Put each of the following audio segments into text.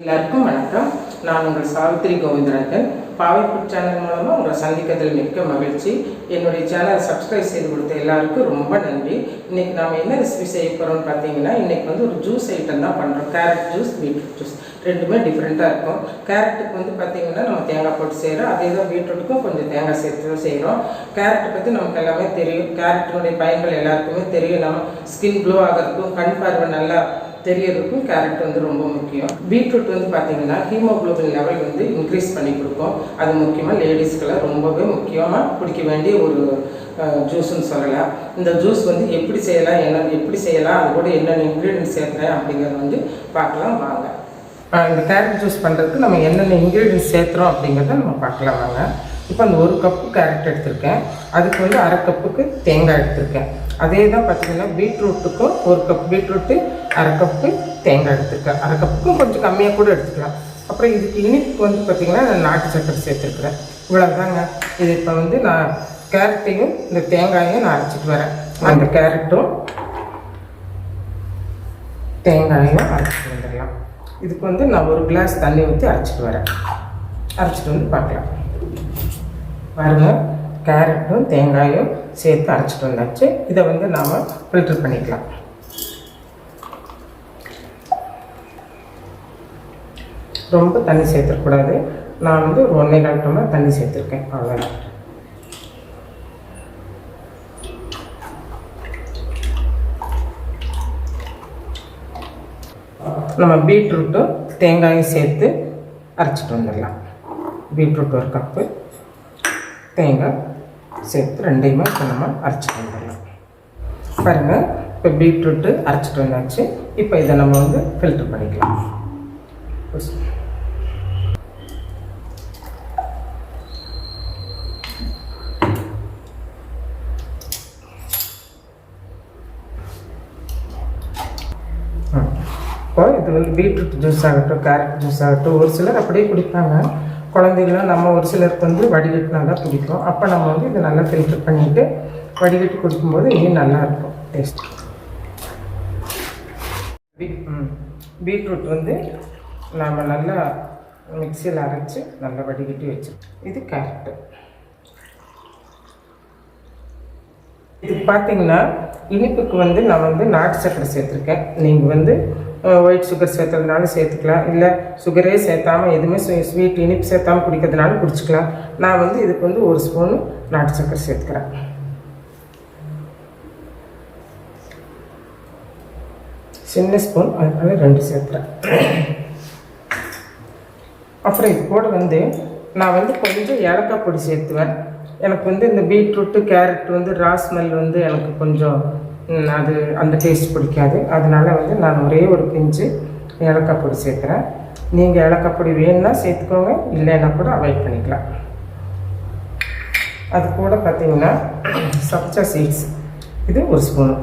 எல்லாருக்கும் வணக்கம். நான் உங்கள் சாவித்திரி கோவிந்தராஜன். பாவை ஃபுட் சேனல் மூலமாக உங்களை சந்திக்கிறதில் மிக்க மகிழ்ச்சி. என்னுடைய சேனலை சப்ஸ்கிரைப் செய்து கொடுத்த எல்லாருக்கும் ரொம்ப நன்றி. இன்றைக்கி நாம் என்ன ரெசிபி செய்ய போகிறோம்னு பார்த்தீங்கன்னா, இன்றைக்கி ஒரு ஜூஸ் ஐட்டம் தான் பண்ணுறோம். கேரட் ஜூஸ், பீட்ரூட் ஜூஸ் ரெண்டுமே டிஃப்ரெண்ட்டாக இருக்கும். கேரட்டுக்கு பார்த்தீங்கன்னா நம்ம தேங்காய் போட்டு செய்கிறோம். அதே தான் பீட்ரூட்டுக்கும் கொஞ்சம் தேங்காய் சேர்த்து தான் செய்கிறோம். கேரட்டை பற்றி நமக்கு எல்லாமே தெரியும். கேரட்டினுடைய பயன்கள் எல்லாருக்குமே தெரியும். நம்ம ஸ்கின் க்ளோ ஆகிறதுக்கும், கண் பார்வை நல்லா தெரியறதுக்கும் கேரட் ரொம்ப முக்கியம். பீட்ரூட் பார்த்தீங்கன்னா ஹீமோகுளோபின் லெவல் இன்க்ரீஸ் பண்ணி கொடுக்கும். அது முக்கியமாக லேடிஸ்க்கெல்லாம் ரொம்பவே முக்கியமாக குடிக்க வேண்டிய ஒரு ஜூஸ்ன்னு சொல்லலாம். இந்த ஜூஸ் எப்படி செய்யலாம் அது கூட என்னென்ன இன்க்ரீடியன்ட் சேர்க்குறேன் அப்படிங்கிறத பார்க்கலாம் வாங்க. இந்த கேரட் ஜூஸ் பண்ணுறதுக்கு நம்ம என்னென்ன இன்க்ரீடியன்ட் சேர்த்துறோம் அப்படிங்கிறத நம்ம பார்க்கலாம் வாங்க. இப்போ அந்த 1 கப்பு கேரட் எடுத்திருக்கேன். அதுக்கு 1/2 கப்புக்கு தேங்காய் எடுத்திருக்கேன். அதே தான் பார்த்தீங்கன்னா பீட்ரூட்டுக்கும் 1 கப் பீட்ரூட்டு, 1/2 கப்பு தேங்காய் எடுத்துருக்கேன். 1/2 கப்புக்கும் கொஞ்சம் கம்மியாக கூட எடுத்துக்கலாம். அப்புறம் இதுக்கு இனிப்புக்கு பார்த்தீங்கன்னா நான் நாட்டு சக்கரை சேர்த்துருக்குறேன். இவ்வளோதாங்க. இது இப்போ நான் கேரட்டையும் இந்த தேங்காயையும் நான் அரைச்சிட்டு வரேன். அந்த கேரட்டும் தேங்காயும் அரைச்சிட்டு வந்துடலாம். இதுக்கு நான் 1 கிளாஸ் தண்ணி ஊற்றி அரைச்சிட்டு வரேன். அரைச்சிட்டு பார்க்கலாம் பாருங்க. கேரட்டும் தேங்காயும் சேர்த்து அரைச்சிட்டு வந்தாச்சு. இதை நாம் ஃபில்டர் பண்ணிக்கலாம். ரொம்ப தண்ணி சேர்த்துக்கூடாது. நான் 1.25 டம்ளர் தண்ணி சேர்த்துருக்கேன். அவ்வளோதான். நம்ம பீட்ரூட்டும் தேங்காயும் சேர்த்து அரைச்சிட்டு வந்துடலாம். பீட்ரூட் 1 கப்பு, தேங்காய் சேர்த்து ரெண்டையுமே இப்போ நம்ம அரைச்சிட்டு வந்துடலாம். பாருங்கள், இப்போ பீட்ரூட்டு அரைச்சிட்டு வந்தாச்சு. இப்போ இதை நம்ம ஃபில்டர் பண்ணிக்கலாம். இப்போ இது பீட்ரூட் ஜூஸ் ஆகட்டும், கேரட் ஜூஸ் ஆகட்டும், ஒரு சிலர் அப்படியே குடிப்பாங்க. குழந்தைகளும் நம்ம ஒரு சிலருக்கு வடிகட்டினா தான் பிடிக்கும். அப்போ நம்ம இதை நல்லா ஃபில்டர் பண்ணிவிட்டு வடிகட்டி குடிக்கும்போது இன்னும் நல்லாயிருக்கும் டேஸ்ட். பீட்ரூட் நம்ம நல்லா மிக்சியில் அரைச்சி நல்லா வடிகட்டி வச்சு. இது கேரட்டு. இது பார்த்திங்கன்னா இனிப்புக்கு நான் நாட்டு சக்கரை சேர்த்துருக்கேன். நீங்கள் ஒயிட் சுகர் சேர்த்ததுனால சேர்த்துக்கலாம். இல்லை சுகரே சேர்த்தாமல் எதுவுமே ஸ்வீட் இனிப்பு சேர்த்தாமல் குடிக்கிறதுனால குடிச்சிக்கலாம். நான் இதுக்கு 1 ஸ்பூனு நாட்டு சக்கரை சேர்த்துக்கிறேன். சின்ன ஸ்பூன், அதனால 2 சேர்த்துறேன். அப்புறம் இது கூட நான் கொஞ்சம் ஏலக்காய் பொடி சேர்த்துவேன். எனக்கு இந்த பீட்ரூட்டு கேரட் ரா ஸ்மெல் எனக்கு கொஞ்சம் அது அந்த டேஸ்ட் பிடிக்காது. அதனால் நான் ஒரே ஒரு பிஞ்சு ஏலக்காய் பொடி சேர்க்குறேன். நீங்கள் ஏலக்காய் பொடி வேணும்னா சேர்த்துக்கோங்க, இல்லைன்னா கூட அவாய்ட் பண்ணிக்கலாம். அது கூட பார்த்தீங்கன்னா சப்ஜா சீட்ஸ், இது 1 ஸ்பூனு.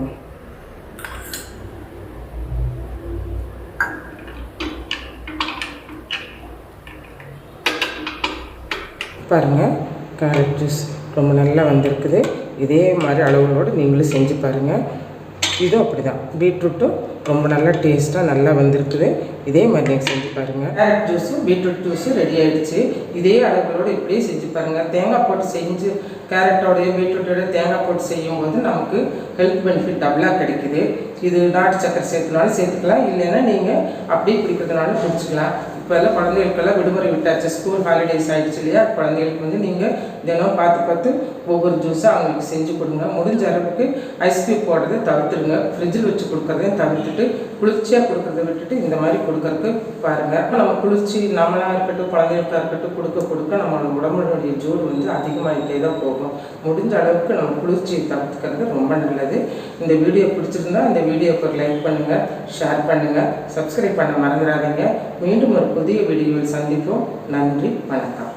பாருங்கள், கேரட் ஜூஸ் ரொம்ப நல்லா வந்திருக்குது. இதே மாதிரி அளவுகளோடு நீங்களும் செஞ்சு பாருங்கள். இதுவும் அப்படி தான். பீட்ரூட்டும் ரொம்ப நல்லா டேஸ்ட்டாக நல்லா வந்திருக்குது. இதே மாதிரி நீங்கள் செஞ்சு பாருங்கள். கேரட் ஜூஸும் பீட்ரூட் ஜூஸும் ரெடி ஆகிடுச்சு. இதே அளவுகளோடு இப்படியே செஞ்சு பாருங்கள். தேங்காய் போட்டு செஞ்சு கேரட்டோடைய பீட்ரூட்டோடைய தேங்காய் போட்டு செய்யும்போது நமக்கு ஹெல்த் பெனிஃபிட் டபுளாக கிடைக்குது. இது நாட்டு சக்கரை சேர்த்துனாலும் சேர்த்துக்கலாம், இல்லைன்னா நீங்கள் அப்படியே குடிக்கிறதுனாலும் குடிச்சிக்கலாம். இப்போ எல்லாம் குழந்தைகளுக்கெல்லாம் விடுமுறை விட்டாச்சு, ஸ்கூல் ஹாலிடேஸ் ஆகிடுச்சு இல்லையா? குழந்தைகளுக்கு நீங்கள் தினம் பார்த்து ஒவ்வொரு ஜூஸாக அவங்களுக்கு செஞ்சு கொடுங்க. முடிஞ்ச அளவுக்கு ஐஸ்கிரீம் போடுறதை தவிர்த்துடுங்க. ஃப்ரிட்ஜில் வச்சு கொடுக்குறதையும் தவிர்த்துட்டு குளிர்ச்சியாக கொடுக்குறத விட்டுட்டு இந்த மாதிரி கொடுக்கறதுக்கு பாருங்கள். இப்போ நம்ம குளிர்ச்சி நம்மளாக இருக்கட்டும், குழந்தைகளுக்காக இருக்கட்டும் கொடுக்க நம்மளோட உடம்புடைய ஜூடு அதிகமாகிட்டே தான் போகும். முடிஞ்ச அளவுக்கு நம்ம குளிர்ச்சியை தவிர்த்துக்கிறது ரொம்ப நல்லது. இந்த வீடியோ பிடிச்சிருந்தா இந்த வீடியோக்கு ஒரு லைக் பண்ணுங்கள், ஷேர் பண்ணுங்கள், சப்ஸ்கிரைப் பண்ண மறந்துடாதீங்க. மீண்டும் ஒரு புதிய வீடியோவில் சந்திப்போம். நன்றி, வணக்கம்.